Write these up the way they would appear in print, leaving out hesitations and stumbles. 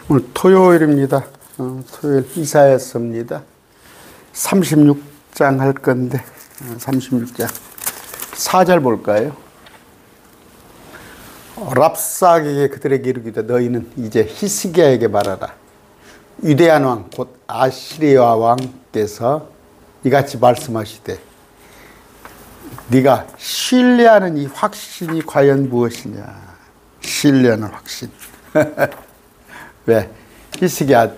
오늘 토요일입니다. 토요일 이사야서입니다. 36장 할 건데 36장 4절 볼까요? 랍삭에게 그들에게 이르기되 너희는 이제 히스기야에게 말하라. 위대한 왕 곧 아시리아 왕께서 이같이 말씀하시되 네가 신뢰하는 이 확신이 과연 무엇이냐. 신뢰하는 확신. 왜? 히스기야,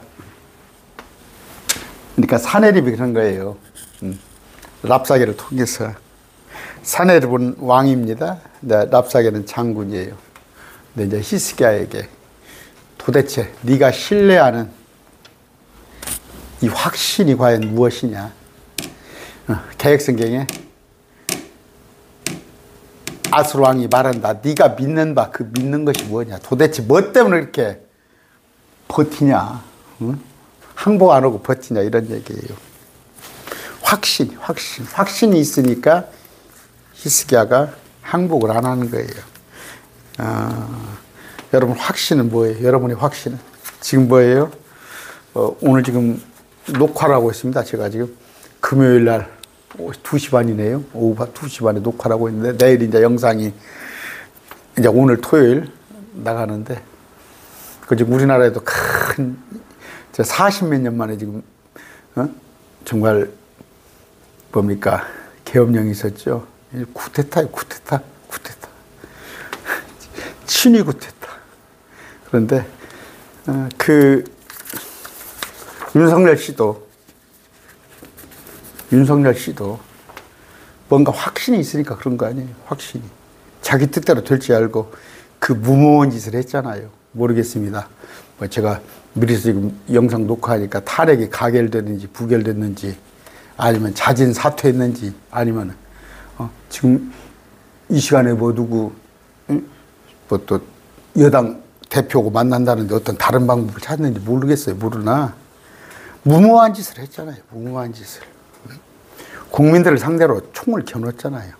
그러니까 사내립이 그런 거예요. 랍사게를 통해서. 사내립은 왕입니다. 랍사게는 장군이에요. 근데 이제 히스기야에게 도대체 네가 신뢰하는 이 확신이 과연 무엇이냐. 개혁성경에 아수르 왕이 말한다. 네가 믿는 바, 그 믿는 것이 뭐냐. 도대체 뭐 때문에 이렇게 버티냐. 응? 항복 안 하고 버티냐. 이런 얘기예요. 확신이 있으니까 히스기야가 항복을 안 하는 거예요. 여러분 확신은 뭐예요? 여러분의 확신은 지금 뭐예요? 오늘 지금 녹화를 하고 있습니다. 제가 지금 금요일 날 2시 반이네요. 오후 2시 반에 녹화를 하고 있는데 내일 이제 영상이 이제 오늘 토요일 나가는데 그 지금 우리나라에도 큰 40몇 년 만에 지금 정말 뭡니까 계엄령이 있었죠. 쿠데타예요. 쿠데타. 친위 쿠데타. 그런데 그 윤석열 씨도 뭔가 확신이 있으니까 그런 거 아니에요. 확신이. 자기 뜻대로 될지 알고 그 무모한 짓을 했잖아요. 모르겠습니다. 뭐 제가 미리서 지금 영상 녹화하니까 탄핵이 가결됐는지 부결됐는지 아니면 자진 사퇴했는지 아니면 지금 이 시간에 뭐 누구 뭐 또 여당 대표고 만난다는데 어떤 다른 방법을 찾는지 모르겠어요. 모르나 무모한 짓을 했잖아요. 무모한 짓을. 국민들을 상대로 총을 겨눴잖아요.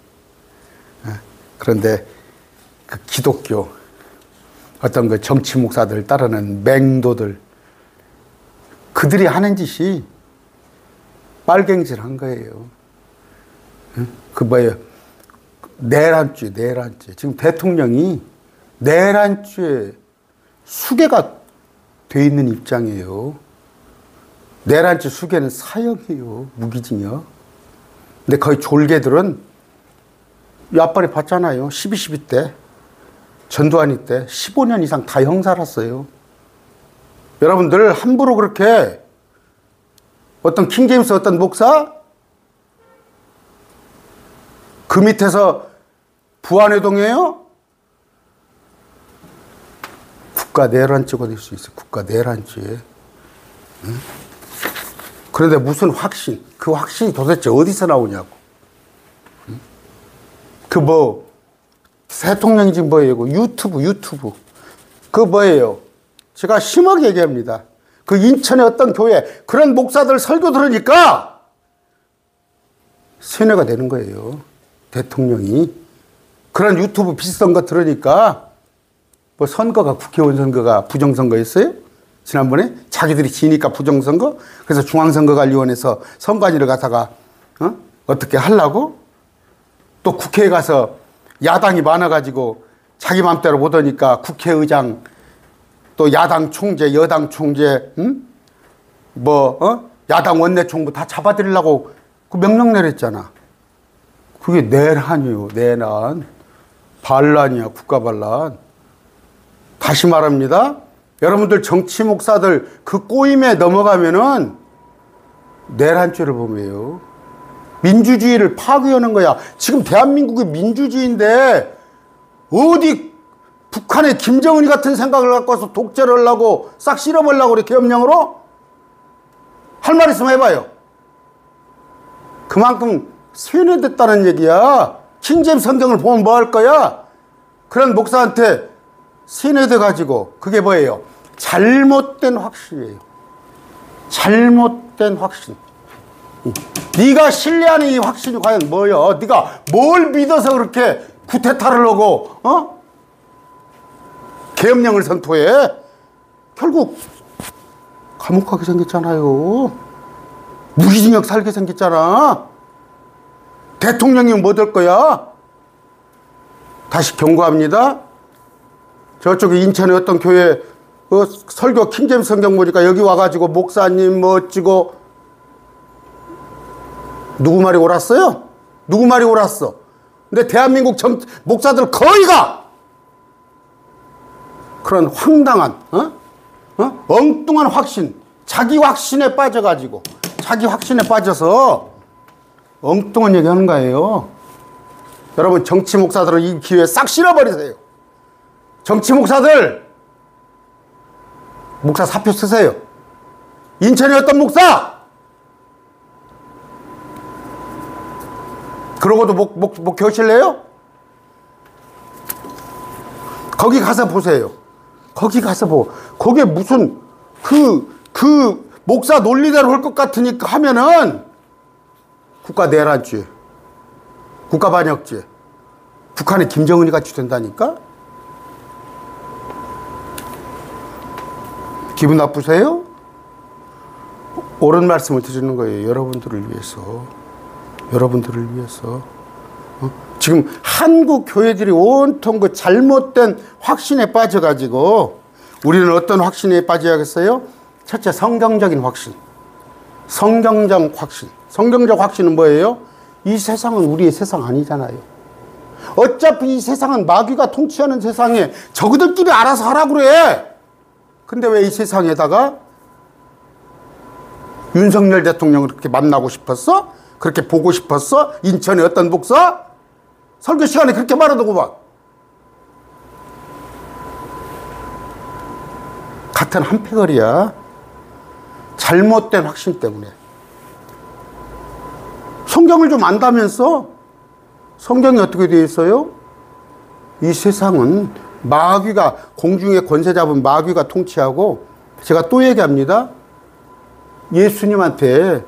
그런데 그 기독교 어떤 그 정치 목사들 따르는 맹도들 그들이 하는 짓이 빨갱질한 거예요. 그 뭐예요? 내란죄. 지금 대통령이 내란죄 수괴가 돼 있는 입장이에요. 내란죄 수괴는 사형이에요. 무기징역. 근데 거의 졸개들은 앞발이 봤잖아요. 12.12 때 전두환이 때 15년 이상 다 형 살았어요. 여러분들 함부로 그렇게 어떤 킹제임스 어떤 목사 그 밑에서 부안회동이에요? 국가 내란죄가 될 수 있어요. 국가 내란죄. 그런데 무슨 확신? 그 확신이 도대체 어디서 나오냐고. 그 뭐 대통령이 지금 뭐예요? 유튜브. 그 뭐예요? 제가 심하게 얘기합니다. 그 인천의 어떤 교회 그런 목사들 설교 들으니까 세뇌가 되는 거예요. 대통령이. 그런 유튜브 비슷한 거 들으니까 뭐 선거가 국회의원 선거가 부정선거였어요? 지난번에 자기들이 지니까 부정선거? 그래서 중앙선거관리원에서 선관위를 가다가 어떻게 하려고? 또 국회에 가서 야당이 많아가지고 자기 맘대로 못하니까 국회의장 또 야당 총재 여당 총재 야당 원내총무 다 잡아들이려고 그 명령 내렸잖아. 그게 내란이에요. 내란. 반란이야. 국가 반란. 다시 말합니다. 여러분들 정치 목사들 그 꼬임에 넘어가면은 내란죄를 범해요. 민주주의를 파괴하는 거야. 지금 대한민국이 민주주의인데 어디 북한의 김정은이 같은 생각을 갖고 와서 독재를 하려고 싹 실어버리려고 그래. 계엄령으로? 할 말 있으면 해봐요. 그만큼 세뇌됐다는 얘기야. 킹제임스 성경을 보면 뭐 할 거야? 그런 목사한테 세뇌돼가지고 그게 뭐예요? 잘못된 확신이에요. 잘못된 확신. 네가 신뢰하는 이 확신이 과연 뭐야? 네가 뭘 믿어서 그렇게 쿠데타를 하고 계엄령을 선포해? 결국 감옥 가게 생겼잖아요. 무기징역 살게 생겼잖아. 대통령이 뭐 될 거야? 다시 경고합니다. 저쪽에 인천의 어떤 교회 설교 킹제임스 성경 보니까 여기 와가지고 목사님 뭐 어찌고 누구 말이 옳았어요? 누구 말이 옳았어? 근데 대한민국 목사들 거의가 그런 황당한 엉뚱한 확신, 자기 확신에 빠져가지고 자기 확신에 빠져서 엉뚱한 얘기 하는 거예요. 여러분, 정치 목사들은 이 기회에 싹 실어버리세요. 정치 목사들, 목사 사표 쓰세요. 인천의 어떤 목사, 그러고도 목회하실래요? 거기 가서 보세요. 거기 가서 거기에 무슨 그 목사 논리대로 할 것 같으니까 하면은 국가 내란죄, 국가 반역죄, 북한의 김정은이 같이 된다니까? 기분 나쁘세요? 옳은 말씀을 드리는 거예요. 여러분들을 위해서. 여러분들을 위해서. 지금 한국 교회들이 온통 그 잘못된 확신에 빠져가지고 우리는 어떤 확신에 빠져야겠어요? 첫째, 성경적인 확신. 성경적 확신. 성경적 확신은 뭐예요? 이 세상은 우리의 세상 아니잖아요. 어차피 이 세상은 마귀가 통치하는 세상에 저그들끼리 알아서 하라고 그래. 근데 왜 이 세상에다가 윤석열 대통령을 그렇게 만나고 싶었어? 그렇게 보고 싶었어? 인천의 어떤 목사? 설교 시간에 그렇게 말하더구만. 같은 한 패거리야. 잘못된 확신 때문에. 성경을 좀 안다면서 성경이 어떻게 되어 있어요? 이 세상은 마귀가, 공중에 권세 잡은 마귀가 통치하고, 제가 또 얘기합니다. 예수님한테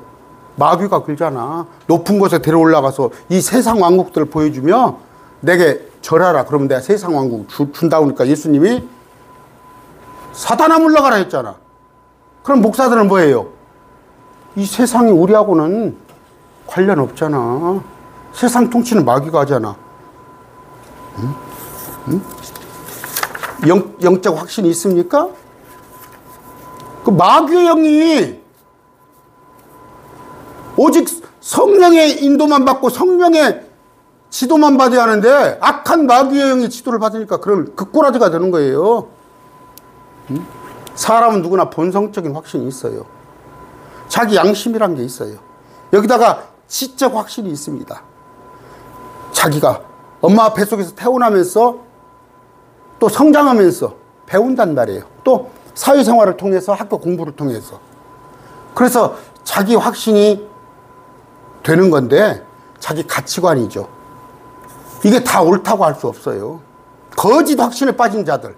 마귀가 그러잖아. 높은 곳에 데려올라가서 이 세상 왕국들을 보여주며 내게 절하라. 그러면 내가 세상 왕국 준다고 하니까 예수님이 사단아 물러가라 했잖아. 그럼 목사들은 뭐예요? 이 세상이 우리하고는 관련 없잖아. 세상 통치는 마귀가 하잖아. 응? 응? 영적 확신이 있습니까? 그 마귀의 영이 오직 성령의 인도만 받고 성령의 지도만 받아야 하는데 악한 마귀의 영이 지도를 받으니까 그런 극꼬라지가 되는 거예요. 응? 사람은 누구나 본성적인 확신이 있어요. 자기 양심이란 게 있어요. 여기다가 지적 확신이 있습니다. 자기가 엄마 뱃속에서 태어나면서 또 성장하면서 배운단 말이에요. 또 사회생활을 통해서 학교 공부를 통해서. 그래서 자기 확신이 되는 건데 자기 가치관이죠. 이게 다 옳다고 할 수 없어요. 거짓 확신에 빠진 자들.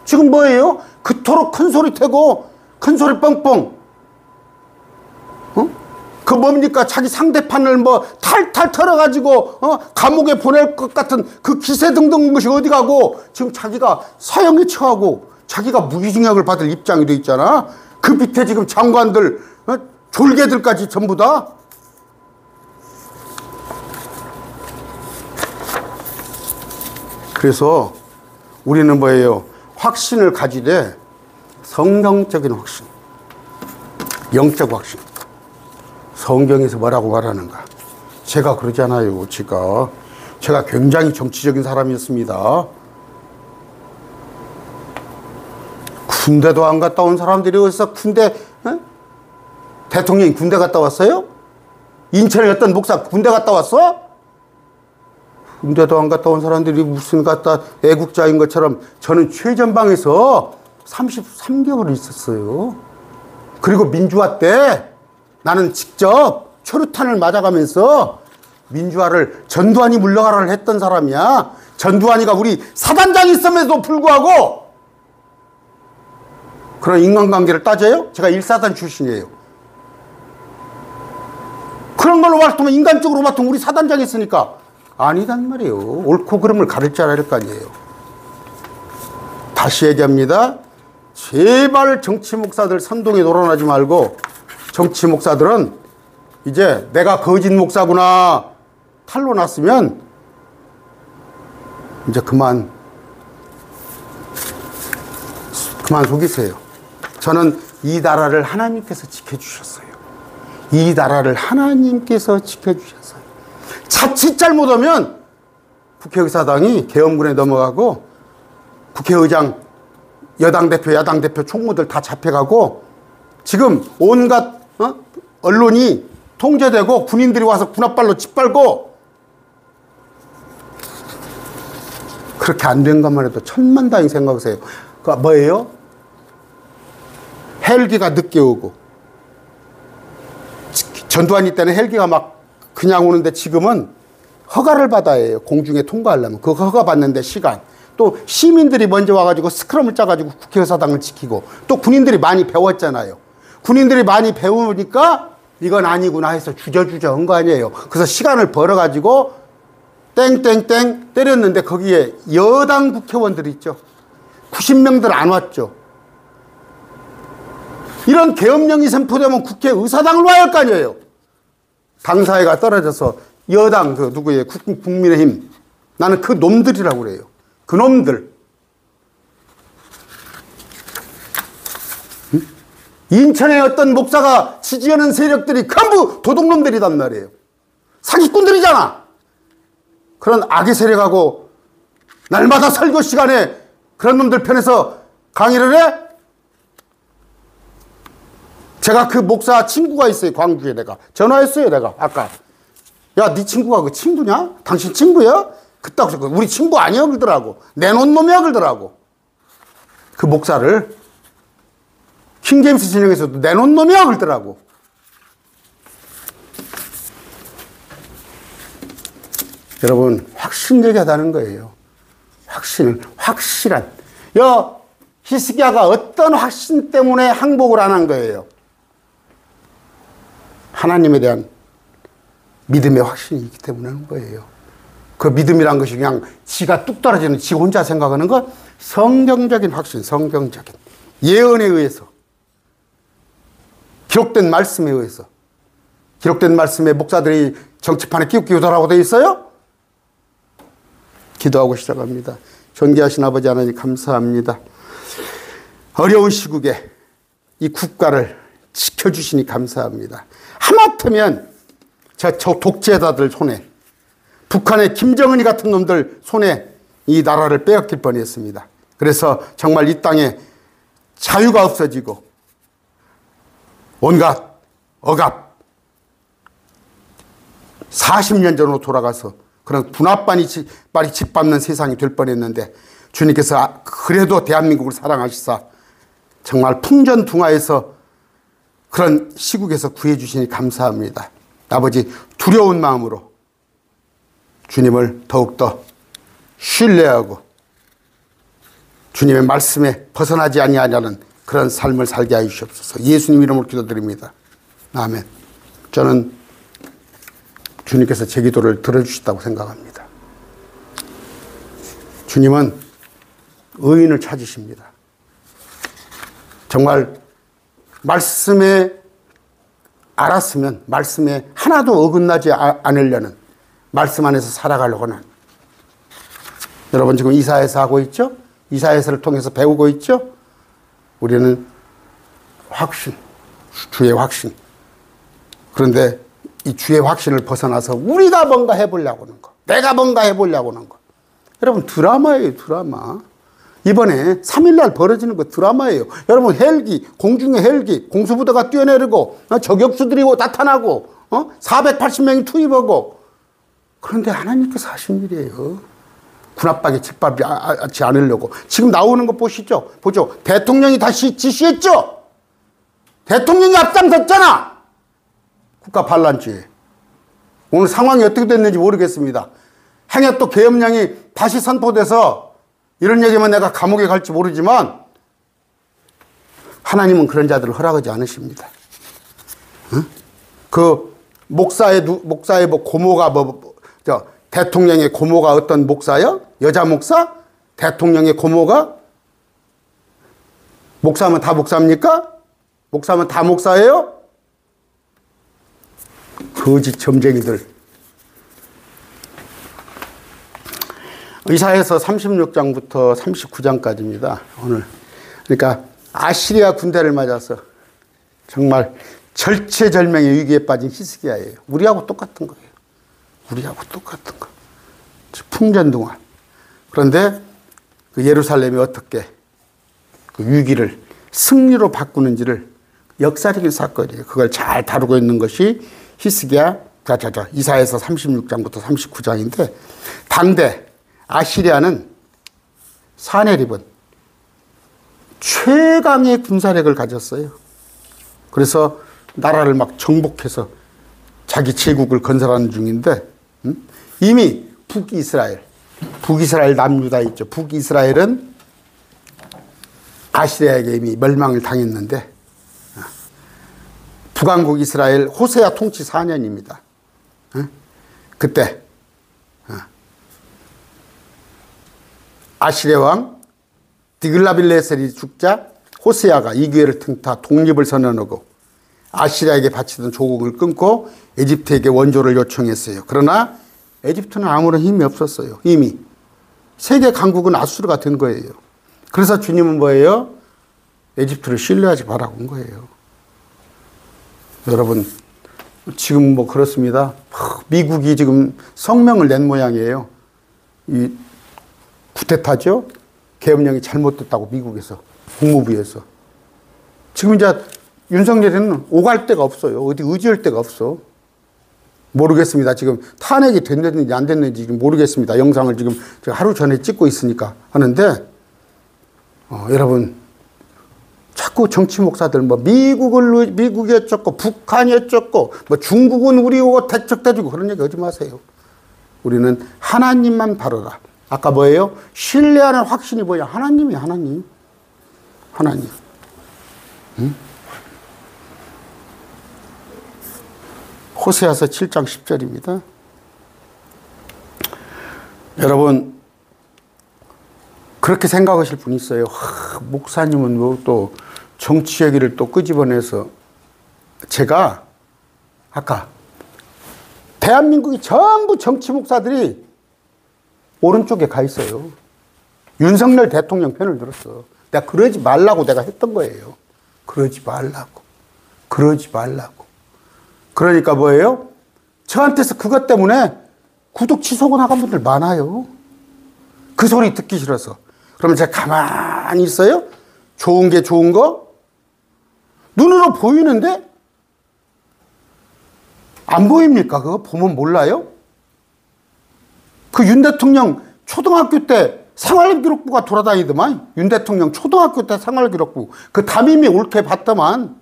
지금 뭐예요? 그토록 큰 소리 태고 큰 소리 뻥뻥. 그 뭡니까? 자기 상대판을 뭐 탈탈 털어가지고 감옥에 보낼 것 같은 그 기세등등 것이 어디 가고 지금 자기가 사형에 처하고 자기가 무기징역을 받을 입장이 돼 있잖아. 그 밑에 지금 장관들, 졸개들까지 전부 다. 그래서 우리는 뭐예요? 확신을 가지되 성경적인 확신, 영적 확신. 성경에서 뭐라고 말하는가? 제가 그러잖아요. 제가 굉장히 정치적인 사람이었습니다. 군대도 안 갔다 온 사람들이 어디서 대통령이 군대 갔다 왔어요? 인천에 어떤 목사 군대 갔다 왔어? 군대도 안 갔다 온 사람들이 무슨 애국자인 것처럼 저는 최전방에서 33개월을 있었어요. 그리고 민주화 때 나는 직접 초루탄을 맞아가면서 민주화를 전두환이 물러가라를 했던 사람이야. 전두환이가 우리 사단장이 있음에도 불구하고 그런 인간관계를 따져요? 제가 1사단 출신이에요. 그런 걸로 봤으면 인간적으로 봤으면 우리 사단장이 있으니까 아니단 말이에요. 옳고 그름을 가릴 줄 알을 거 아니에요. 다시 얘기합니다. 제발 정치 목사들 선동에 놀아나지 말고, 정치 목사들은 이제 내가 거짓 목사구나 탄로 났으면 이제 그만 속이세요. 저는 이 나라를 하나님께서 지켜주셨어요. 이 나라를 하나님께서 지켜주셨어요. 자칫 잘못하면 국회의사당이 계엄군에 넘어가고 국회의장, 여당 대표, 야당 대표, 총무들 다 잡혀가고 지금 온갖 언론이 통제되고 군인들이 와서 군홧발로 짓밟고, 그렇게 안 된 것만 해도 천만다행 생각하세요. 그 뭐예요? 헬기가 늦게 오고, 전두환이 때는 헬기가 막 그냥 오는데 지금은 허가를 받아야 해요. 공중에 통과하려면. 그 허가 받는데 시간. 또 시민들이 먼저 와가지고 스크럼을 짜가지고 국회의사당을 지키고, 또 군인들이 많이 배웠잖아요. 군인들이 많이 배우니까 이건 아니구나 해서 주저주저 한 거 아니에요. 그래서 시간을 벌어가지고 땡땡땡 때렸는데 거기에 여당 국회의원들이 있죠. 90명들 안 왔죠. 이런 계엄령이 선포되면 국회의사당을 와야 할 거 아니에요. 당사회가 떨어져서 여당, 누구예요? 국민의힘. 나는 그 놈들이라고 그래요. 그 놈들. 응? 인천의 어떤 목사가 지지하는 세력들이 전부 도둑놈들이단 말이에요. 사기꾼들이잖아. 그런 악의 세력하고 날마다 설교 시간에 그런 놈들 편에서 강의를 해? 제가 그 목사 친구가 있어요. 광주에 내가 전화했어요. 내가 아까, 야, 네 친구가 그 친구냐? 당신 친구야? 그따고 우리 친구 아니야 그러더라고. 내놓은 놈이야 그러더라고. 그 목사를 킹제임스 진영에서도 내놓은 놈이야 그러더라고. 여러분, 확신 얘기하다는 거예요. 확실한. 히스기야가 어떤 확신 때문에 항복을 안 한 거예요? 하나님에 대한 믿음의 확신이 있기 때문에 하는 거예요. 그 믿음이란 것이 그냥 지가 뚝 떨어지는 지 혼자 생각하는 것, 성경적인 확신, 성경적인 예언에 의해서, 기록된 말씀에 의해서. 기록된 말씀에 목사들이 정치판에 끼우끼우더라고 되어 있어요? 기도하고 시작합니다. 존귀하신 아버지 하나님 감사합니다. 어려운 시국에 이 국가를 지켜주시니 감사합니다. 하마터면 저 독재자들 손에, 북한의 김정은이 같은 놈들 손에 이 나라를 빼앗길 뻔했습니다. 그래서 정말 이 땅에 자유가 없어지고 온갖 억압, 40년 전으로 돌아가서 그런 군홧발이 짓밟는 세상이 될 뻔했는데, 주님께서 그래도 대한민국을 사랑하시사 정말 풍전등화해서 그런 시국에서 구해주시니 감사합니다. 아버지, 두려운 마음으로 주님을 더욱더 신뢰하고 주님의 말씀에 벗어나지 아니하냐는 그런 삶을 살게 하여 주시옵소서. 예수님 이름으로 기도드립니다. 아멘. 저는 주님께서 제 기도를 들어주셨다고 생각합니다. 주님은 의인을 찾으십니다. 정말 말씀에 알았으면 말씀에 하나도 어긋나지 않으려는, 말씀 안에서 살아가려고 하는, 여러분 지금 이사야서 하고 있죠? 이사야서를 통해서 배우고 있죠? 우리는 확신, 주의 확신. 그런데 이 주의 확신을 벗어나서 우리가 뭔가 해보려고 하는 거, 내가 뭔가 해보려고 하는 거. 여러분, 드라마예요, 드라마. 이번에 3일날 벌어지는 거 드라마예요. 여러분, 헬기, 공중에 헬기, 공수부대가 뛰어내리고, 저격수들이 나타나고, 480명이 투입하고. 그런데 하나님께서 하신 일이에요. 군홧박에 짓밟지 않으려고. 지금 나오는 거 보시죠? 보죠. 대통령이 다시 지시했죠? 대통령이 앞장섰잖아! 국가 반란죄. 오늘 상황이 어떻게 됐는지 모르겠습니다. 행여 또 계엄령이 다시 선포돼서 이런 얘기만 내가 감옥에 갈지 모르지만 하나님은 그런 자들을 허락하지 않으십니다. 응? 그 목사의 뭐 고모가 대통령의 고모가 어떤 목사요? 여자 목사? 대통령의 고모가 목사면 다 목사입니까? 목사면 다 목사예요? 거짓 점쟁이들. 이사야서 36장부터 39장까지입니다. 오늘. 그러니까 아시리아 군대를 맞아서 정말 절체절명의 위기에 빠진 히스기야예요. 우리하고 똑같은 거예요. 우리하고 똑같은 거. 풍전등화. 그런데 그 예루살렘이 어떻게 그 위기를 승리로 바꾸는지를 역사적인 사건이에요. 그걸 잘 다루고 있는 것이 히스기야, 이사야서 36장부터 39장인데, 당대 아시리아는 사네립은 최강의 군사력을 가졌어요. 그래서 나라를 막 정복해서 자기 제국을 건설하는 중인데, 이미 북이스라엘 남유다 있죠. 북이스라엘은 아시리아에게 이미 멸망을 당했는데, 북왕국 이스라엘 호세아 통치 4년입니다. 그때 아시리아 왕 디글라빌레셀이 죽자 호세아가 이 기회를 틈타 독립을 선언하고 아시리아에게 바치던 조국을 끊고 에집트에게 원조를 요청했어요. 그러나 에집트는 아무런 힘이 없었어요. 이미 세계 강국은 아수르가 된 거예요. 그래서 주님은 뭐예요? 에집트를 신뢰하지 말라고 한 거예요. 여러분, 지금 뭐 그렇습니다. 미국이 지금 성명을 낸 모양이에요. 이 쿠데타죠? 계엄령이 잘못됐다고 미국에서, 국무부에서. 지금 이제 윤석열이는 오갈 데가 없어요. 어디 의지할 데가 없어. 모르겠습니다. 지금 탄핵이 됐는지 안 됐는지 지금 모르겠습니다. 영상을 지금 제가 하루 전에 찍고 있으니까 하는데, 여러분, 자꾸 정치 목사들 뭐 미국이 어쩌고 북한이 어쩌고 뭐 중국은 우리하고 대척대주고 그런 얘기 하지 마세요. 우리는 하나님만 바라라. 아까 뭐예요? 신뢰하는 확신이 뭐야? 하나님이 하나님. 응? 호세아서 7장 10절입니다. 여러분, 그렇게 생각하실 분 있어요. 목사님은 뭐 또 정치 얘기를 또 끄집어내서. 제가 아까 대한민국이 전부 정치 목사들이 오른쪽에 가 있어요. 윤석열 대통령 편을 들었어. 내가 그러지 말라고 내가 했던 거예요. 그러지 말라고. 그러니까 뭐예요? 저한테서 그것 때문에 구독 취소가 나간 분들 많아요. 그 소리 듣기 싫어서. 그러면 제가 가만히 있어요? 좋은 게 좋은 거? 눈으로 보이는데? 안 보입니까? 그거 보면 몰라요? 그 윤 대통령 초등학교 때 생활기록부가 돌아다니더만. 윤 대통령 초등학교 때 생활기록부. 그 담임이 옳게 봤더만.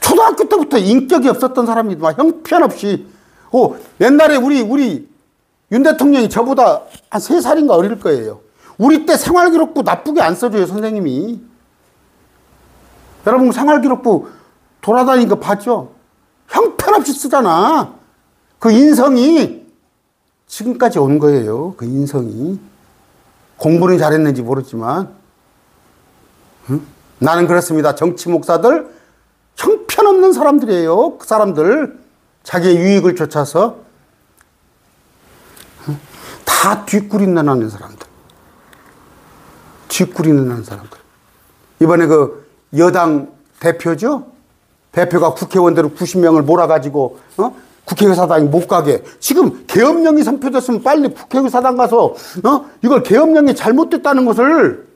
초등학교 때부터 인격이 없었던 사람이더만. 형편없이. 옛날에 우리 윤 대통령이 저보다 한 3살인가 어릴 거예요. 우리 때 생활기록부 나쁘게 안 써줘요, 선생님이. 여러분, 생활기록부 돌아다니는 거 봤죠? 형편없이 쓰잖아. 그 인성이 지금까지 온 거예요. 그 인성이. 공부는 잘했는지 모르지만. 응? 나는 그렇습니다. 정치 목사들 형편없는 사람들이에요. 그 사람들. 자기의 유익을 쫓아서 다 뒷구리나 나는 사람들. 뒷구리나 나는 사람들. 이번에 그 여당 대표죠? 대표가 국회의원들을 90명을 몰아가지고, 국회의사당이 못 가게. 지금 계엄령이 선포됐으면 빨리 국회의사당 가서, 이걸 계엄령이 잘못됐다는 것을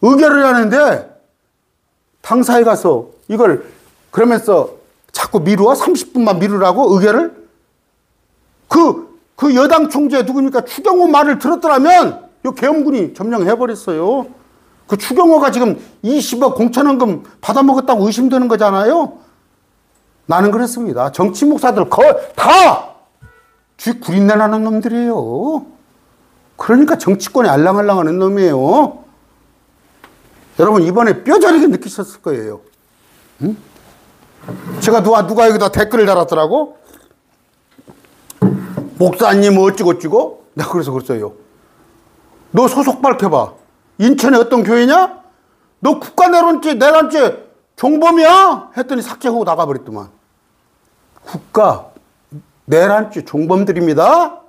의결을 하는데, 당사에 가서 이걸 그러면서 자꾸 미루어? 30분만 미루라고 의결을? 그 여당 총재 누굽니까? 추경호 말을 들었더라면 이 계엄군이 점령해버렸어요. 그 추경호가 지금 20억 공천원금 받아먹었다고 의심되는 거잖아요. 나는 그랬습니다. 정치 목사들 다 뒷구린내 나는 놈들이에요. 그러니까 정치권에 알랑알랑하는 놈이에요. 여러분, 이번에 뼈저리게 느끼셨을 거예요. 응? 제가 누가 여기다 댓글을 달았더라고? 목사님 어찌고 어찌고? 내가 그래서 그랬어요. 너 소속 밝혀봐. 인천에 어떤 교회냐? 너 국가 내란죄 종범이야? 했더니 삭제하고 나가버렸더만. 국가 내란죄 종범들입니다.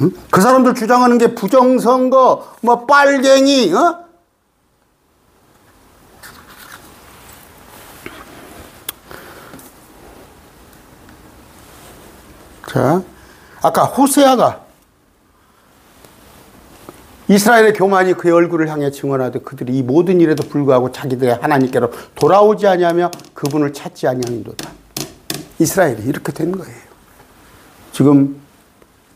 응? 그 사람들 주장하는 게 부정선거, 뭐 빨갱이, 어? 자, 아까 호세아가 이스라엘의 교만이 그의 얼굴을 향해 증언하되 그들이 이 모든 일에도 불구하고 자기들의 하나님께로 돌아오지 아니하며 그분을 찾지 아니하는도다. 이스라엘이 이렇게 된 거예요. 지금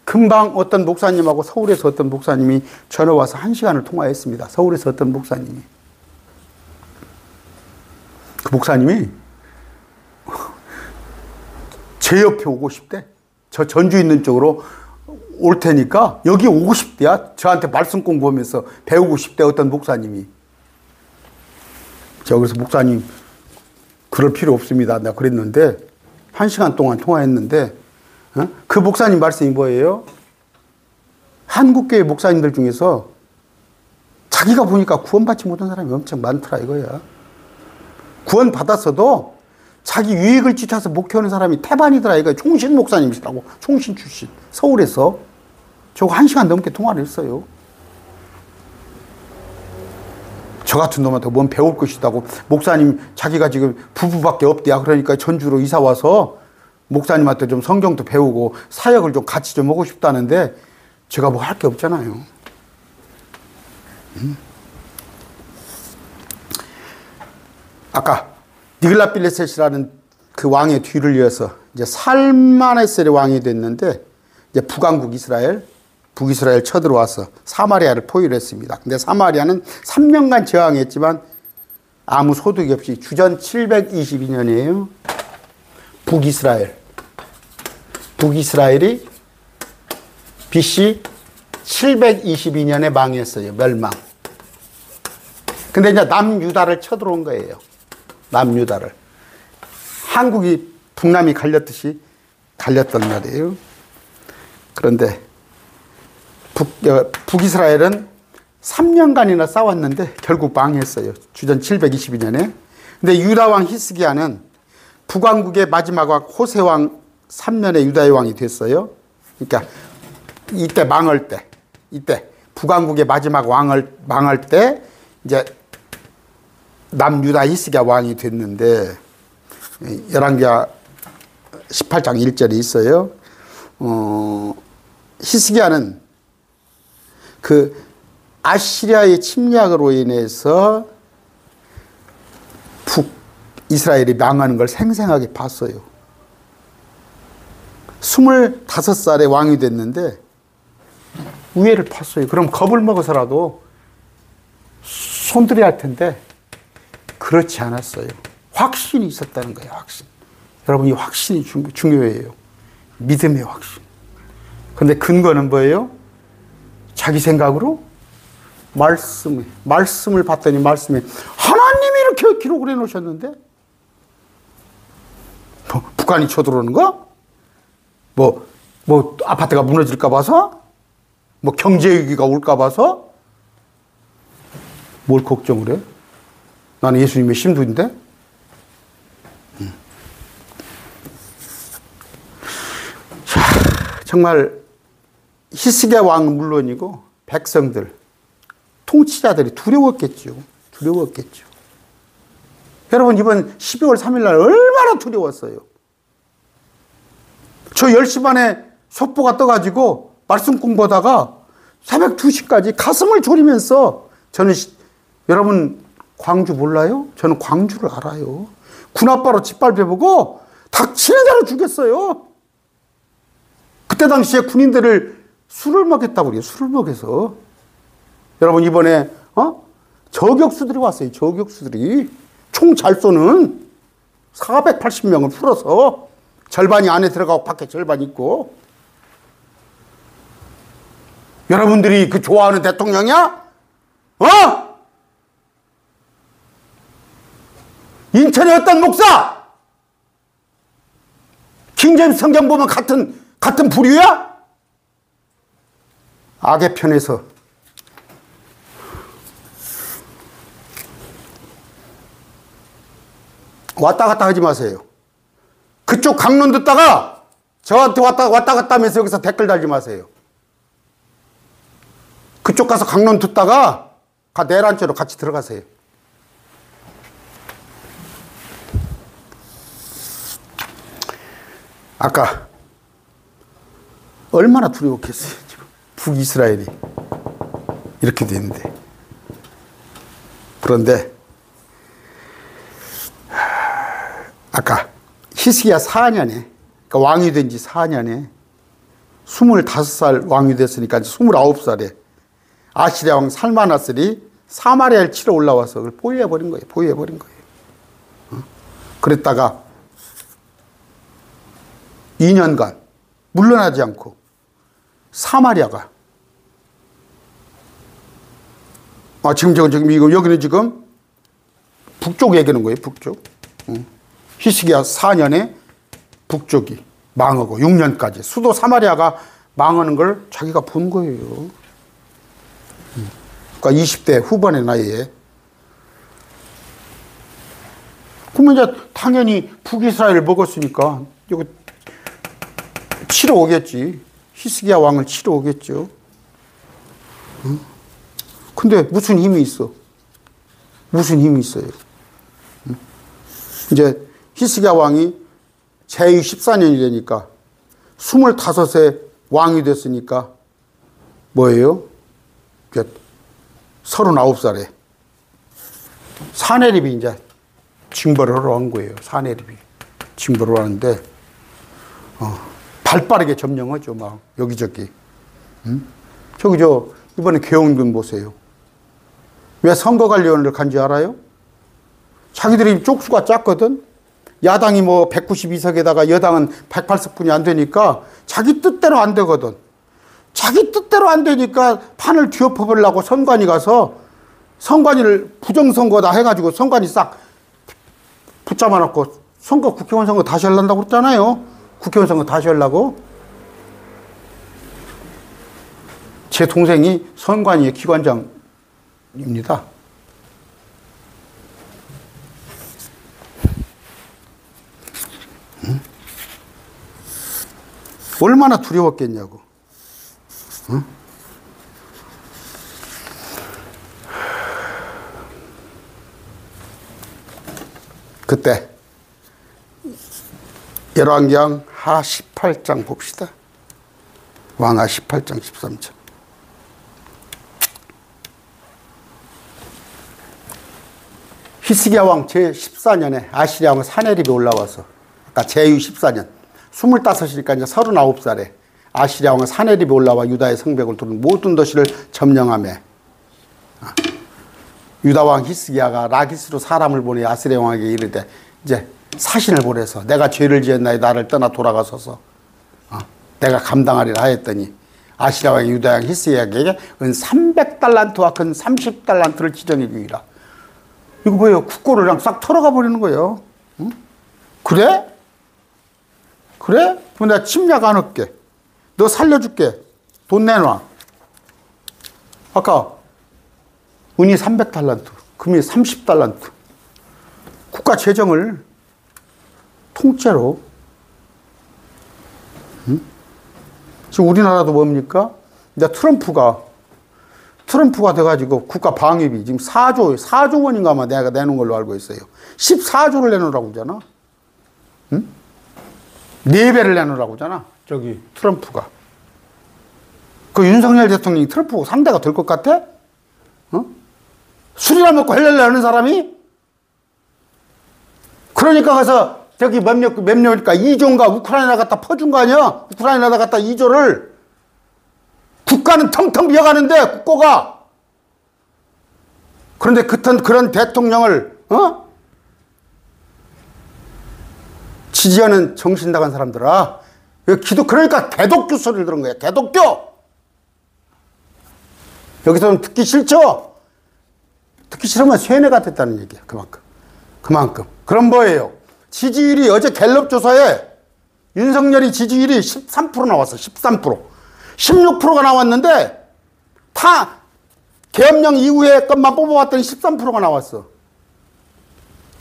금방 어떤 목사님하고 서울에서 어떤 목사님이 전화 와서 1시간을 통화했습니다. 서울에서 어떤 목사님이. 그 목사님이 제 옆에 오고 싶대. 저 전주 있는 쪽으로 올 테니까 여기 오고 싶대야. 저한테 말씀 공부하면서 배우고 싶대. 어떤 목사님이. 제가 그래서 목사님 그럴 필요 없습니다. 내가 그랬는데 1시간 동안 통화했는데 그 목사님 말씀이 뭐예요? 한국교회 목사님들 중에서 자기가 보니까 구원받지 못한 사람이 엄청 많더라 이거야. 구원받았어도 자기 유익을 쫓아서 목회하는 사람이 태반이더라 이거야. 총신 목사님이시라고. 총신 출신. 서울에서. 저거 1시간 넘게 통화를 했어요. 저 같은 놈한테 뭔 배울 것이다고. 목사님 자기가 지금 부부밖에 없대야. 그러니까 전주로 이사 와서 목사님한테 좀 성경도 배우고 사역을 좀 같이 좀 하고 싶다는데 제가 뭐 할 게 없잖아요. 아까 니글라빌레셋이라는 그 왕의 뒤를 이어서 이제 살마네셀의 왕이 됐는데 이제 북왕국 이스라엘, 북이스라엘 쳐들어와서 사마리아를 포위했습니다. 근데 사마리아는 3년간 저항했지만 아무 소득이 없이 주전 722년이에요. 북이스라엘이 BC 722년에 망했어요. 멸망. 근데 이제 남유다를 쳐들어온 거예요. 남유다를. 한국이 북남이 갈렸듯이 갈렸단 말이에요. 그런데 북이스라엘은 3년간이나 싸웠는데 결국 망했어요. 주전 722년에. 근데 유다왕 히스기야는 북왕국의 마지막 왕 호세왕 3년에 유다의 왕이 됐어요. 그러니까 이때 망할 때, 이때 북왕국의 마지막 망할 때 이제 남유다 히스기야 왕이 됐는데 열왕기하 18장 1절에 있어요. 히스기야는 그 아시리아의 침략으로 인해서 북이스라엘이 망하는 걸 생생하게 봤어요. 25살에 왕이 됐는데 우애를 봤어요. 그럼 겁을 먹어서라도 손들어야 할 텐데 그렇지 않았어요. 확신이 있었다는 거예요. 확신. 여러분 이 확신이 중요해요. 믿음의 확신. 근데 근거는 뭐예요? 자기 생각으로 말씀을 봤더니 말씀에 하나님이 이렇게 기록을 해놓으셨는데 뭐 북한이 쳐들어오는 거? 뭐 아파트가 무너질까 봐서? 뭐 경제 위기가 올까 봐서? 뭘 걱정을 해? 나는 예수님의 신부인데? 자, 정말 히스기야 왕은 물론이고 백성들, 통치자들이 두려웠겠죠. 여러분 이번 12월 3일 날 얼마나 두려웠어요. 저 10시 반에 속보가 떠가지고 말씀 공부하다가 새벽 2시까지 가슴을 졸이면서 저는 여러분 광주 몰라요? 저는 광주를 알아요. 군아빠로 짓밟혀보고 닥치는 대로 죽였어요. 그때 당시에 군인들을 술을 먹였다고 그래요. 술을 먹여서. 여러분 이번에 저격수들이 왔어요. 저격수들이. 총 잘 쏘는 480명을 풀어서 절반이 안에 들어가고 밖에 절반 있고. 여러분들이 그 좋아하는 대통령이야? 인천의 어떤 목사? 킹제임스 성경 보면 같은 부류야? 악의 편에서 왔다 갔다 하지 마세요. 그쪽 강론 듣다가 저한테 왔다 갔다 하면서 여기서 댓글 달지 마세요. 그쪽 가서 강론 듣다가 내란죄로 같이 들어가세요. 아까 얼마나 두려웠겠어요. 지금 북이스라엘이 이렇게 됐는데. 그런데 아까 히스기야 4년에, 그러니까 왕이 된 지 4년에 25살 왕이 됐으니까 29살에 아시리아 왕 살마나슬이 사마리아를 치러 올라와서 그걸 포위해버린 거예요. 포위해버린 거예요. 그랬다가 2년간 물러나지 않고 사마리아가 지금 이거 여기는 지금 북쪽 얘기하는 거예요. 북쪽. 히스기야 4년에 북쪽이 망하고 6년까지 수도 사마리아가 망하는 걸 자기가 본 거예요. 그러니까 20대 후반의 나이에. 그러면 이제 당연히 북이스라엘을 먹었으니까 여기 치러 오겠지. 히스기야 왕을 치러 오겠죠. 근데 무슨 힘이 있어? 무슨 힘이 있어요? 이제 히스기야 왕이 제위 14년이 되니까 25세 왕이 됐으니까 뭐예요? 39살에 사네립이 이제 징벌을 하러 온 거예요. 사네립이 징벌을 하는데 발빠르게 점령하죠. 막 여기저기. 저기 이번에 계엄군 보세요. 왜 선거관리위원회를 간지 알아요? 자기들이 쪽수가 작거든. 야당이 뭐 192석에다가 여당은 108석뿐이 안 되니까 자기 뜻대로 안 되거든. 자기 뜻대로 안 되니까 판을 뒤엎어보려고 선관위 가서 선관위를 부정선거다 해가지고 선관위 싹 붙잡아 놓고 국회의원 선거 다시 하려고 그랬잖아요. 국회의원 선거 다시 하려고. 제 동생이 선관위의 기관장입니다. 얼마나 두려웠겠냐고. 그때 열왕기상 하 18장 봅시다. 왕하 18장 13절. 히스기야 왕 제14년에 아시리아 왕 사네립이 올라와서 아까 제위 14년 25이니까 이제 39살에 아시리아 왕 사네립이 올라와 유다의 성벽을 두른 모든 도시를 점령하며 유다 왕 히스기야가 라기스로 사람을 보내 아시리아 왕에게 이르되 이제 사신을 보내서 내가 죄를 지었나니 나를 떠나 돌아가소서 내가 감당하리라 하였더니 아시리아 왕 유다 왕 히스기야에게 은 300달란트와 근 30달란트를 지정해 주이라. 이거 뭐예요? 국고를 그냥 싹 털어가 버리는 거예요. 응? 그래? 그래? 그럼 내가 침략 안 할게. 너 살려줄게. 돈 내놔. 아까 은이 300달란트, 금이 30달란트. 국가 재정을 통째로. 응? 지금 우리나라도 뭡니까? 이제 트럼프가 돼가지고 국가 방위비 지금 4조 원인가 아마 내가 내놓은 걸로 알고 있어요. 14조를 내놓으라고 하잖아. 응? 4배를 내놓으라고 하잖아. 저기 트럼프가. 그 윤석열 대통령이 트럼프 상대가 될 것 같아? 술이나 먹고 헬렐레 하는 사람이? 그러니까 가서 저기 몇몇이니까 2조인가 우크라이나 갖다 퍼준 거 아니야? 우크라이나다 갖다 2조를. 국가는 텅텅 비어가는데 국고가. 그런데 그런 대통령을 지지하는 정신 나간 사람들아, 그러니까 개독교 소리를 들은 거야. 개독교. 여기서는 듣기 싫죠? 듣기 싫으면 쇠뇌가 됐다는 얘기야. 그만큼. 그럼 뭐예요? 지지율이 어제 갤럽 조사에 윤석열이 지지율이 13% 나왔어. 13%. 16%가 나왔는데 계엄령 이후에 것만 뽑아봤더니 13%가 나왔어.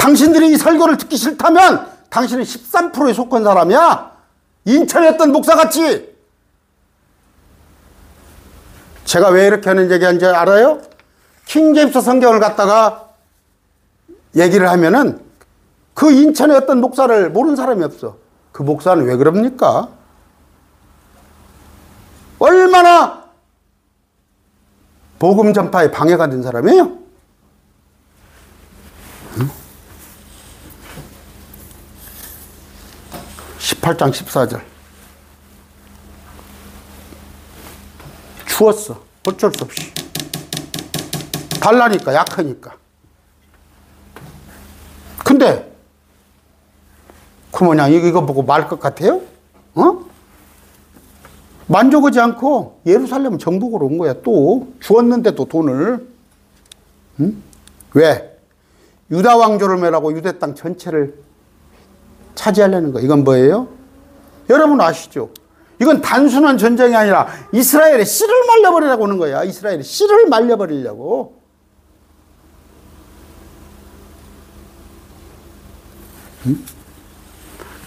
당신들이 이 설교를 듣기 싫다면 당신은 13%에 속한 사람이야. 인천에 했던 목사같이. 제가 왜 이렇게 하는 얘기한지 알아요? 킹제임스 성경을 갖다가 얘기를 하면은 그 인천에 어떤 목사를 모르는 사람이 없어. 그 목사는 왜 그럽니까? 얼마나 복음 전파에 방해가 된 사람이에요? 18장 14절. 추웠어. 어쩔 수 없이. 달라니까, 약하니까. 근데 그 뭐냐, 이거 보고 말 것 같아요? 만족하지 않고 예루살렘 정복으로 온 거야. 또 주었는데도 돈을. 왜? 유다 왕조를 멸하고 유대 땅 전체를 차지하려는 거. 이건 뭐예요? 여러분 아시죠? 이건 단순한 전쟁이 아니라 이스라엘의 씨를 말려버리려고 하는 거야. 이스라엘의 씨를 말려버리려고.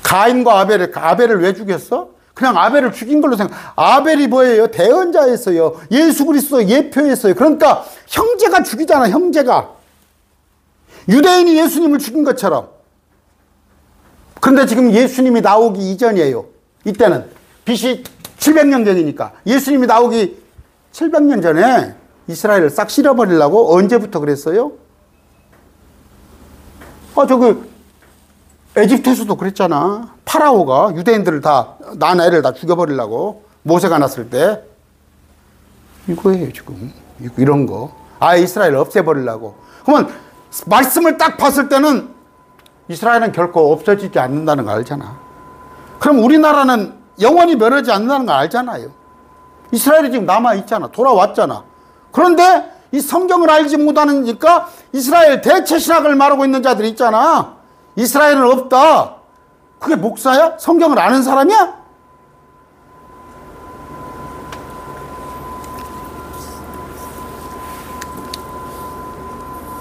가인과 아벨을 왜 죽였어? 그냥 아벨을 죽인 걸로 생각. 아벨이 뭐예요? 대언자였어요. 예수 그리스도 예표였어요. 그러니까 형제가 죽이잖아. 형제가. 유대인이 예수님을 죽인 것처럼. 그런데 지금 예수님이 나오기 이전이에요. 이때는 BC 700년 전이니까 예수님이 나오기 700년 전에 이스라엘을 싹 실어버리려고 언제부터 그랬어요? 에집트에서도 그랬잖아. 파라오가 유대인들을 다, 난 애를 다 죽여버리려고 모세가 났을 때. 이거예요, 지금. 이런 거. 아예 이스라엘을 없애버리려고. 그러면 말씀을 딱 봤을 때는 이스라엘은 결코 없어지지 않는다는 거 알잖아. 그럼 우리나라는 영원히 멸하지 않는다는 거 알잖아요. 이스라엘이 지금 남아있잖아. 돌아왔잖아. 그런데 이 성경을 알지 못하니까 이스라엘 대체 신학을 말하고 있는 자들이 있잖아. 이스라엘은 없다. 그게 목사야? 성경을 아는 사람이야?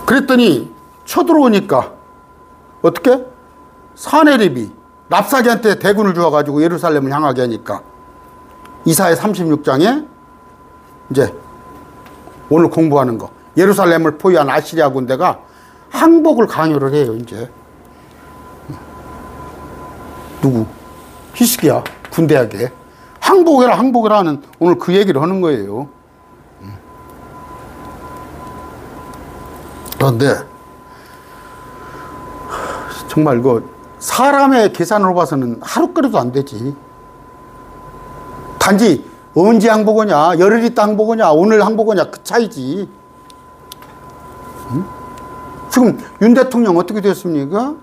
그랬더니 쳐들어오니까 어떻게? 사네립이 랍사게한테 대군을 주어가지고 예루살렘을 향하게 하니까 이사야 36장에 이제 오늘 공부하는 거, 예루살렘을 포위한 아시리아 군대가 항복을 강요를 해요. 이제 누구? 히스기야 군대에게 항복해라 항복해라 하는 오늘 그 얘기를 하는 거예요. 그런데 정말 사람의 계산으로 봐서는 하루 끓여도 안 되지. 단지 언제 항복하냐, 열흘 있다 항복하냐, 오늘 항복하냐 그 차이지. 지금 윤 대통령 어떻게 됐습니까?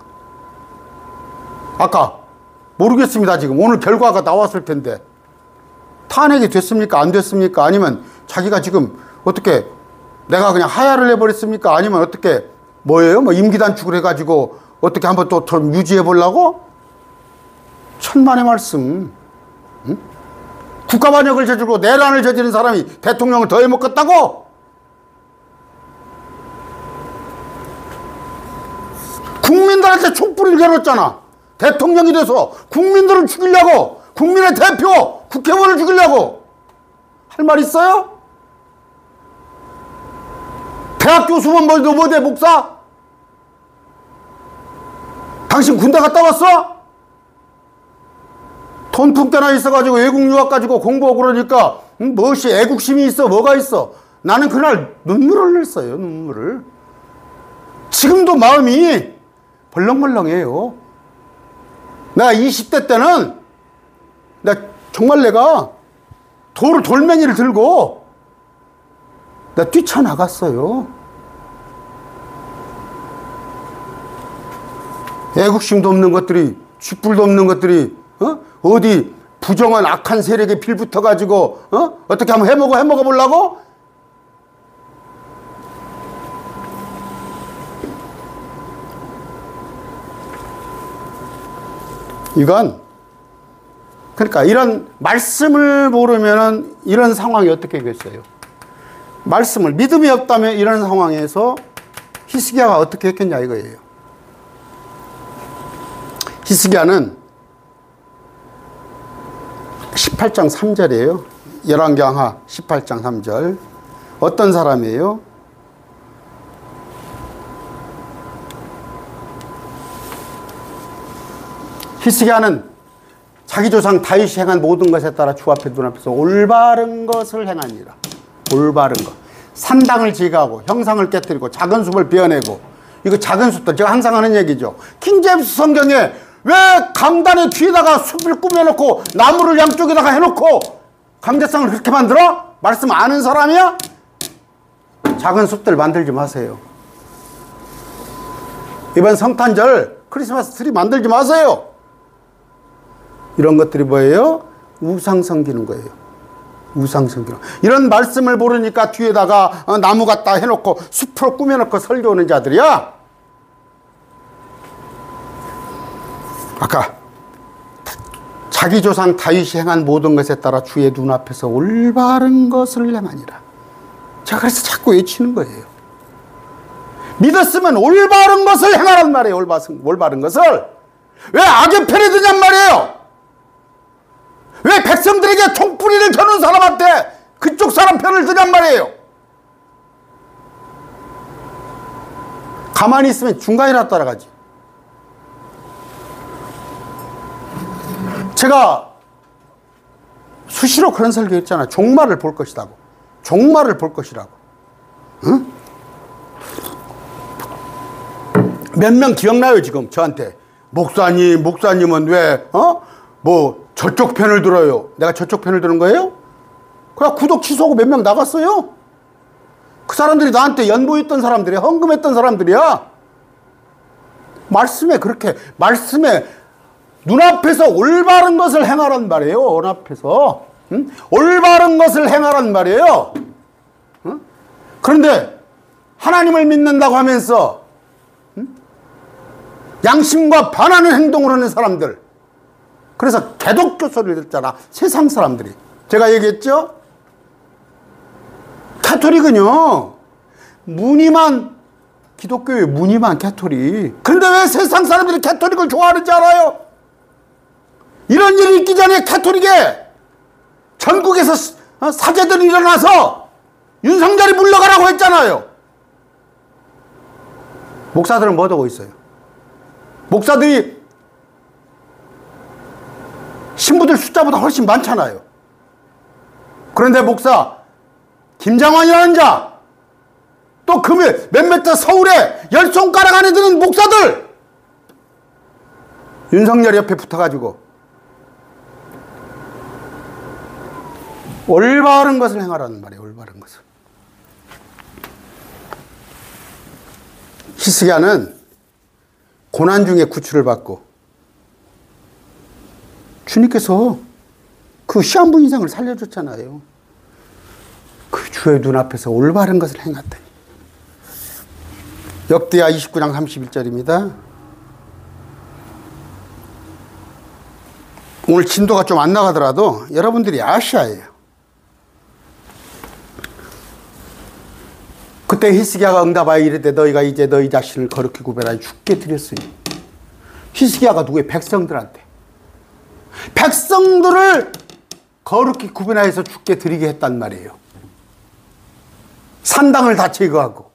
아까 모르겠습니다. 지금 오늘 결과가 나왔을 텐데 탄핵이 됐습니까? 안 됐습니까? 아니면 자기가 지금 어떻게 내가 그냥 하야를 해버렸습니까? 아니면 어떻게 뭐예요? 뭐 임기 단축을 해가지고 어떻게 한번 또 유지해 보려고? 천만의 말씀. 응? 국가반역을 저지르고 내란을 저지른 사람이 대통령을 더 해먹겠다고? 국민들한테 촛불을 겨눴잖아. 대통령이 돼서 국민들을 죽이려고, 국민의 대표 국회의원을 죽이려고. 할 말 있어요? 대학 교수면 뭐돼 목사? 당신 군대 갔다 왔어? 돈풍 때나 있어가지고 외국 유학 가지고 공부하고 그러니까 무엇이 애국심이 있어? 뭐가 있어? 나는 그날 눈물을 흘렸어요. 눈물을. 지금도 마음이 벌렁벌렁해요. 내가 20대 때는 정말 내가 돌멩이를 들고 내가 뛰쳐나갔어요. 애국심도 없는 것들이, 쥐뿔도 없는 것들이 어디 부정한 악한 세력에 빌붙어가지고 어떻게 한번 해먹어 보려고? 이건 그러니까 이런 말씀을 모르면은 이런 상황이 어떻게 되겠어요? 말씀을 믿음이 없다면 이런 상황에서 히스기야가 어떻게 했겠냐 이거예요. 히스기야는 18장 3절이에요. 열왕기하 18장 3절. 어떤 사람이에요? 히스기야는 자기 조상 다윗이 행한 모든 것에 따라 주 앞에 눈앞에서 올바른 것을 행하니라. 올바른 것. 산당을 제거하고 형상을 깨뜨리고 작은 숲을 베어내고, 이거 작은 숲도 제가 항상 하는 얘기죠. 킹제임스 성경에 왜 강단의 뒤에다가 숲을 꾸며놓고 나무를 양쪽에다가 해놓고 강대상을 그렇게 만들어? 말씀 아는 사람이야? 작은 숲들 만들지 마세요. 이번 성탄절 크리스마스 트리 만들지 마세요. 이런 것들이 뭐예요? 우상 섬기는 거예요. 우상 섬기는. 이런 말씀을 모르니까 뒤에다가 나무 갖다 해놓고 숲으로 꾸며놓고 설교하는 자들이야. 아까 자기 조상 다윗이 행한 모든 것에 따라 주의 눈앞에서 올바른 것을 행하니라. 제가 그래서 자꾸 외치는 거예요. 믿었으면 올바른 것을 행하란 말이에요. 올바른 것을. 왜 악의 편에 드냔 말이에요. 왜 백성들에게 총뿌리를 겨눈 사람한테 그쪽 사람 편을 드냔 말이에요. 가만히 있으면 중간이나 따라가지. 제가 수시로 그런 설교 했잖아요. 종말을 볼 것이라고. 종말을 볼 것이라고. 응? 몇 명 기억나요 지금 저한테. 목사님은 왜 뭐 저쪽 편을 들어요. 내가 저쪽 편을 드는 거예요? 그냥 구독 취소하고 몇 명 나갔어요. 그 사람들이 나한테 연보했던 사람들이야. 헌금했던 사람들이야. 말씀에 그렇게, 말씀에 눈앞에서 올바른 것을 행하란 말이에요. 눈앞에서. 응? 올바른 것을 행하란 말이에요. 응? 그런데 하나님을 믿는다고 하면서 양심과 반하는 행동을 하는 사람들. 그래서 개독교 소리를 듣잖아. 세상 사람들이. 제가 얘기했죠? 가톨릭은요, 무늬만, 기독교의 무늬만 가톨릭. 그런데 왜 세상 사람들이 가톨릭을 좋아하는지 알아요? 이런 일이 있기 전에 가톨릭에 전국에서 사제들이 일어나서 윤석열이 물러가라고 했잖아요. 목사들은 뭐 하고 있어요? 목사들이 신부들 숫자보다 훨씬 많잖아요. 그런데 목사 김장환이라는 자, 또 그 몇몇 서울에 10손가락 안에 드는 목사들, 윤석열 옆에 붙어가지고 올바른 것을 행하라는 말이에요. 올바른 것을. 히스기야는 고난 중에 구출을 받고 주님께서 그 시한부 인생을 살려줬잖아요. 그 주의 눈앞에서 올바른 것을 행했다니. 역대하 29장 31절입니다. 오늘 진도가 좀 안 나가더라도 여러분들이 아시아예요. 그때 히스기야가 응답하여 이르되 너희가 이제 너희 자신을 거룩히 구별하여 주께 드렸으니. 히스기야가 누구의? 백성들한테. 백성들을 거룩히 구별하여서 주께 드리게 했단 말이에요. 산당을 다 제거하고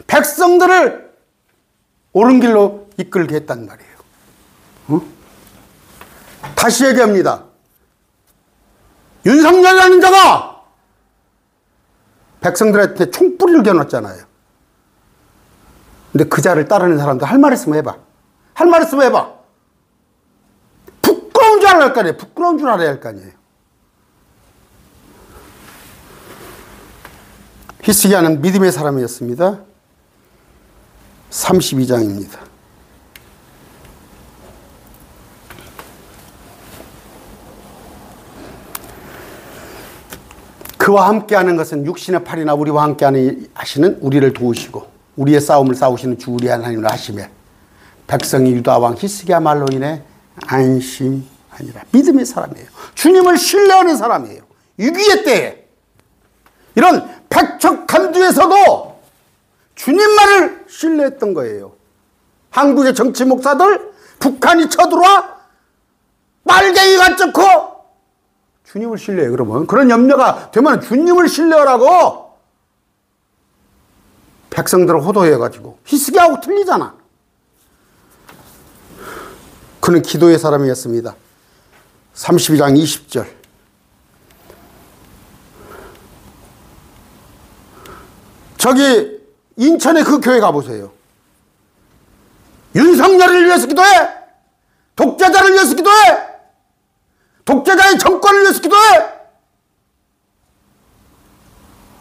백성들을 옳은 길로 이끌게 했단 말이에요. 어? 다시 얘기합니다. 윤석열이라는 자가 백성들한테 총뿌리를 겨눴잖아요. 근데 그 자를 따르는 사람들 할 말 있으면 해봐. 할 말 있으면 해봐. 부끄러운 줄 알아야 할 거 아니에요. 부끄러운 줄 알아야 할 거 아니에요. 히스기야는 믿음의 사람이었습니다. 32장입니다. 그와 함께하는 것은 육신의 팔이나 우리와 함께하시는 우리를 도우시고 우리의 싸움을 싸우시는 주 우리 하나님을 하시매 백성이 유다 왕 히스기야 말로 인해 안심하니라. 믿음의 사람이에요. 주님을 신뢰하는 사람이에요. 위기의 때에 이런 백척간두에서도 주님만을 신뢰했던 거예요. 한국의 정치 목사들 북한이 쳐들어와? 빨갱이가 쫓고? 주님을 신뢰해, 그러면. 그런 염려가 되면 주님을 신뢰하라고. 백성들을 호도해가지고. 히스기야하고 틀리잖아. 그는 기도의 사람이었습니다. 32장 20절. 저기 인천의 그 교회 가보세요. 윤석열을 위해서 기도해. 독재자를 위해서 기도해. 독재자의 정권을 위해서 기도해.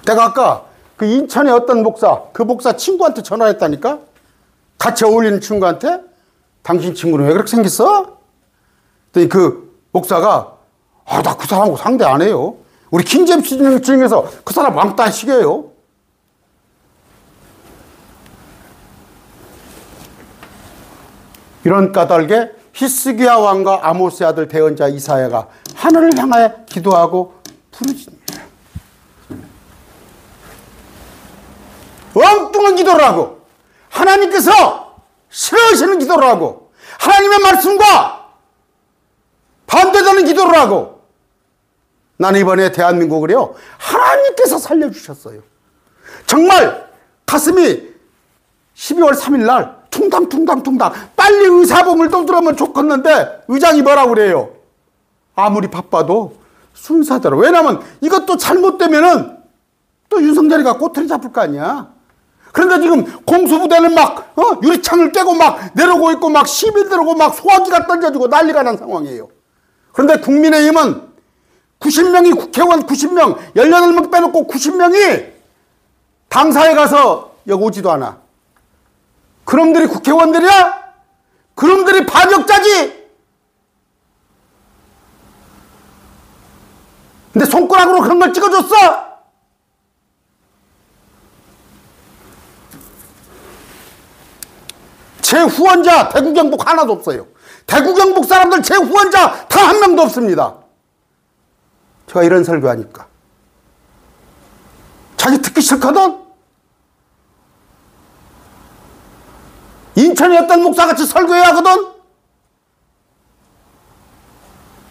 내가 아까 그 인천의 어떤 목사, 그 목사 친구한테 전화했다니까? 같이 어울리는 친구한테? 당신 친구는 왜 그렇게 생겼어? 그랬더니 그 목사가 나 그 사람하고 상대 안 해요. 우리 킹제임스 중에서 그 사람 왕따 시계요. 이런 까닭에 히스기야 왕과 아모스의 아들 대언자 이사야가 하늘을 향하여 기도하고 부르짖니다. 엉뚱한 기도를 하고 하나님께서 싫어하시는 기도를 하고 하나님의 말씀과 반대되는 기도를 하고 나는 이번에 대한민국을요 하나님께서 살려주셨어요. 정말 가슴이 12월 3일 날 퉁당퉁당퉁당 빨리 의사봉을 또 들으면 좋겠는데 의장이 뭐라고 그래요? 아무리 바빠도 순서대로. 왜냐면 이것도 잘못되면은 또 윤석열이가 꼬투리 잡을 거 아니야. 그런데 지금 공수부대는 막 유리창을 깨고 막 내려오고 있고 막 시민들 오고 막 소화기가 던져지고 난리가 난 상황이에요. 그런데 국민의힘은 90명이 국회의원 90명 18명 빼놓고 90명이 당사에 가서 여기 오지도 않아. 그놈들이 국회의원들이야? 그놈들이 반역자지. 근데 손가락으로 그런 걸 찍어줬어. 제 후원자 대구 경북 하나도 없어요. 대구 경북 사람들 제 후원자 다 한 명도 없습니다. 제가 이런 설교하니까 자기 듣기 싫거든. 인천에 어떤 목사같이 설교해야 하거든.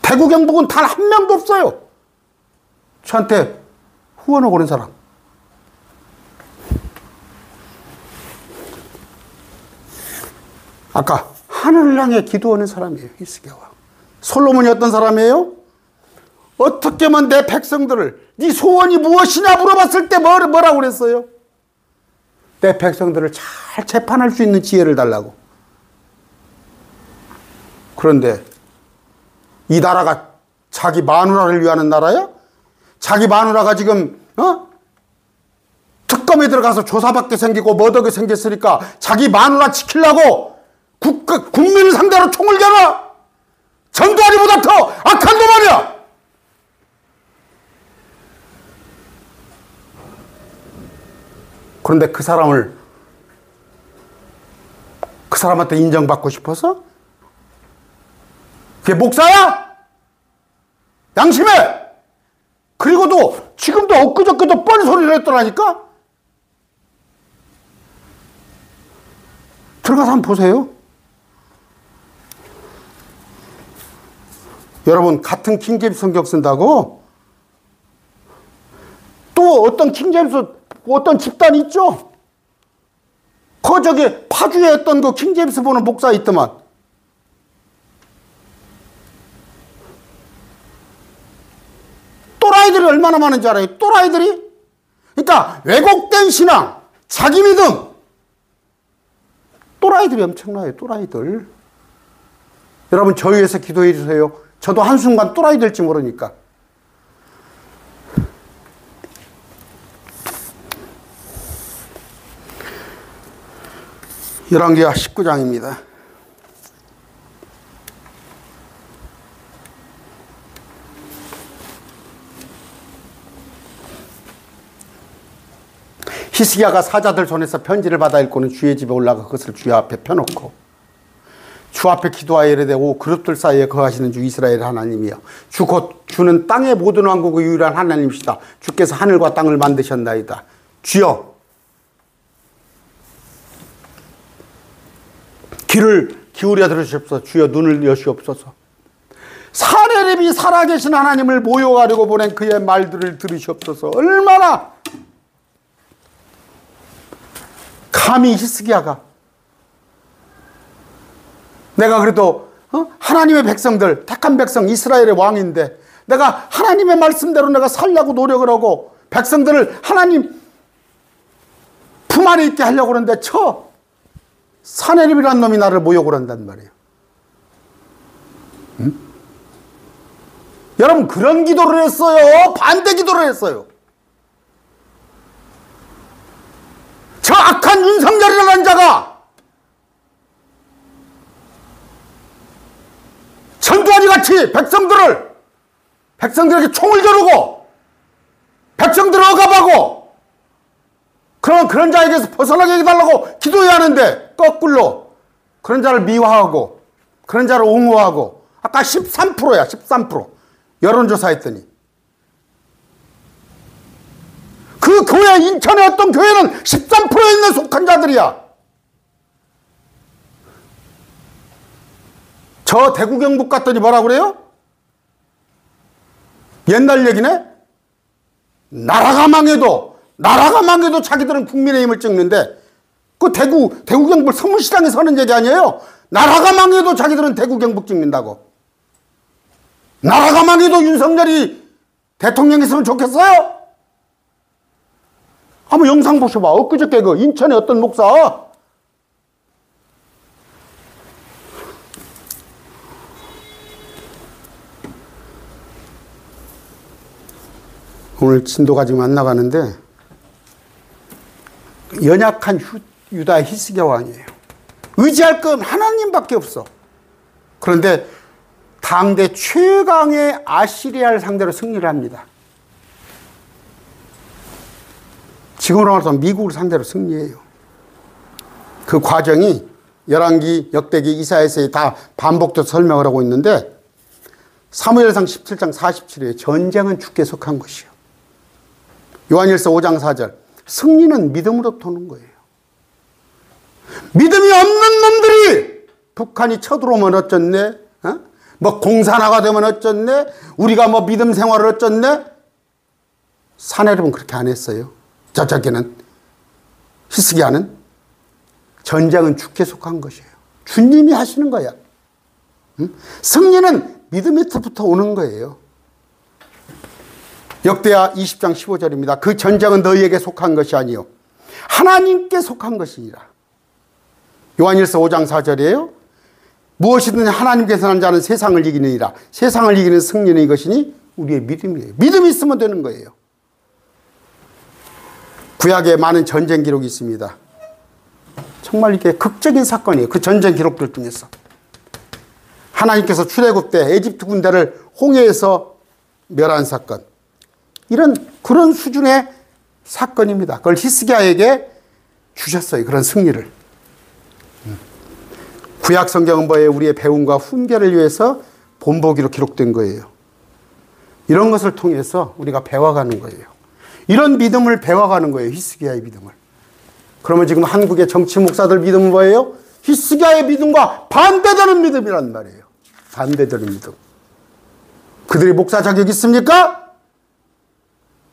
대구 경북은 단 한 명도 없어요. 저한테 후원하고 오는 사람. 아까 하늘을 향해 기도하는 사람이에요. 히스기야와. 솔로몬이 어떤 사람이에요? 어떻게 하면 내 백성들을 네 소원이 무엇이냐 물어봤을 때 뭐라고 그랬어요? 내 백성들을 잘 재판할 수 있는 지혜를 달라고. 그런데 이 나라가 자기 마누라를 위하는 나라야? 자기 마누라가 지금 특검에 들어가서 조사받게 생기고 뭐덕게 생겼으니까 자기 마누라 지키려고 국민을 상대로 총을 겨눠. 전두환이보다 더 악한 놈 아니야. 그런데 그 사람한테 인정받고 싶어서? 그게 목사야? 양심해! 그리고도 지금도 엊그저께도 뻘소리를 했더라니까? 들어가서 한번 보세요. 여러분, 같은 킹제임스 성경 쓴다고? 또 어떤 킹제임스 어떤 집단이 있죠? 저기 파주에 어떤 그 킹제임스 보는 목사 있더만. 또라이들이 얼마나 많은지 알아요? 또라이들이? 그러니까 왜곡된 신앙, 자기 믿음. 또라이들이 엄청나요. 또라이들. 여러분 저 위해서 기도해 주세요. 저도 한순간 또라이 될지 모르니까. 열왕기하 19장입니다. 히스기야가 사자들 손에서 편지를 받아 읽고는 주의 집에 올라가 그것을 주 앞에 펴놓고 주 앞에 기도하여 이르되 오 그룹들 사이에 거하시는 주 이스라엘 하나님이여 주 곧 주는 땅의 모든 왕국의 유일한 하나님이시다. 주께서 하늘과 땅을 만드셨나이다. 기울여 들으시옵소서. 주여 눈을 여시옵소서. 사내립이 살아계신 하나님을 모욕하려고 보낸 그의 말들을 들으시옵소서. 얼마나 감히 히스기야가 내가 그래도 하나님의 백성들, 택한 백성 이스라엘의 왕인데 내가 하나님의 말씀대로 내가 살려고 노력을 하고 백성들을 하나님 품 안에 있게 하려고 그러는데 사내립이라는 놈이 나를 모욕을 한단 말이에요. 응? 여러분 그런 기도를 했어요. 반대 기도를 했어요. 저 악한 윤석열이라는 자가 전두환이 같이 백성들에게 총을 겨누고 백성들을 억압하고 그런 자에게서 벗어나게 해달라고 기도해야 하는데 거꾸로 그런 자를 미화하고 그런 자를 옹호하고 아까 13%야 13% 여론조사 했더니 그 교회 인천의 어떤 교회는 13%에 있는 속한 자들이야. 저 대구 경북 갔더니 뭐라 그래요? 옛날 얘기네? 나라가 망해도 자기들은 국민의힘을 찍는데 그 대구 경북 서문시장에서 하는 얘기 아니에요? 나라가 망해도 자기들은 대구 경북 찍는다고. 나라가 망해도 윤석열이 대통령이 있으면 좋겠어요? 한번 영상 보셔봐. 엊그저께 그 인천의 어떤 목사 오늘 진도가 지금 안 나가는데 연약한 유다 히스기야 왕이에요. 의지할 건 하나님밖에 없어. 그런데 당대 최강의 아시리아를 상대로 승리를 합니다. 지금으로 말해서 미국을 상대로 승리해요. 그 과정이 열왕기, 역대기, 이사야서에 다 반복돼서 설명을 하고 있는데 사무엘상 17장 47에 전쟁은 주께 속한 것이요. 요한일서 5장 4절 승리는 믿음으로부터 오는 거예요. 믿음이 없는 놈들이 북한이 쳐들어오면 어쩌네? 뭐 공산화가 되면 어쩌네? 우리가 뭐 믿음 생활을 어쩌네? 사내립은 그렇게 안 했어요. 저자기는 히스기야는 전쟁은 주께 속한 것이에요. 주님이 하시는 거야. 승리는 믿음에서부터 오는 거예요. 역대하 20장 15절입니다. 그 전쟁은 너희에게 속한 것이 아니요 하나님께 속한 것이니라. 요한일서 5장 4절이에요. 무엇이든 하나님께서 한 자는 세상을 이기느니라. 세상을 이기는 승리는 이것이니 우리의 믿음이에요. 믿음이 있으면 되는 거예요. 구약에 많은 전쟁 기록이 있습니다. 정말 이게 극적인 사건이에요. 그 전쟁 기록들 중에서 하나님께서 출애굽 때 에집트 군대를 홍해에서 멸한 사건, 그런 수준의 사건입니다. 그걸 히스기야에게 주셨어요. 그런 승리를. 구약 성경은 뭐예요? 우리의 배움과 훈계를 위해서 본보기로 기록된 거예요. 이런 것을 통해서 우리가 배워가는 거예요. 이런 믿음을 배워가는 거예요. 히스기야의 믿음을. 그러면 지금 한국의 정치 목사들 믿음은 뭐예요? 히스기야의 믿음과 반대되는 믿음이란 말이에요. 반대되는 믿음. 그들이 목사 자격이 있습니까?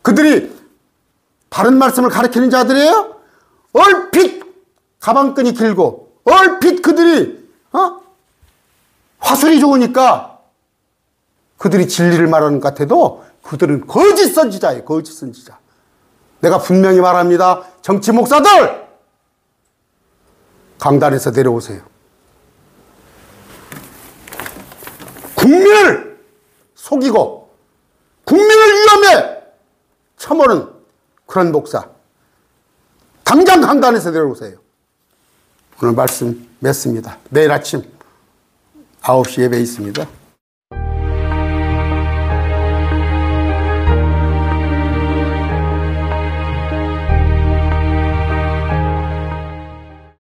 그들이 바른 말씀을 가르치는 자들이에요? 얼핏 가방끈이 길고 얼핏 그들이 화술이 좋으니까 그들이 진리를 말하는 것 같아도 그들은 거짓 선지자예요. 거짓 선지자. 내가 분명히 말합니다. 정치 목사들 강단에서 내려오세요. 국민을 속이고 국민을 위험에 처모는 그런 목사 당장 강단에서 내려오세요. 오늘 말씀 맺습니다. 내일 아침 9시 예배 있습니다.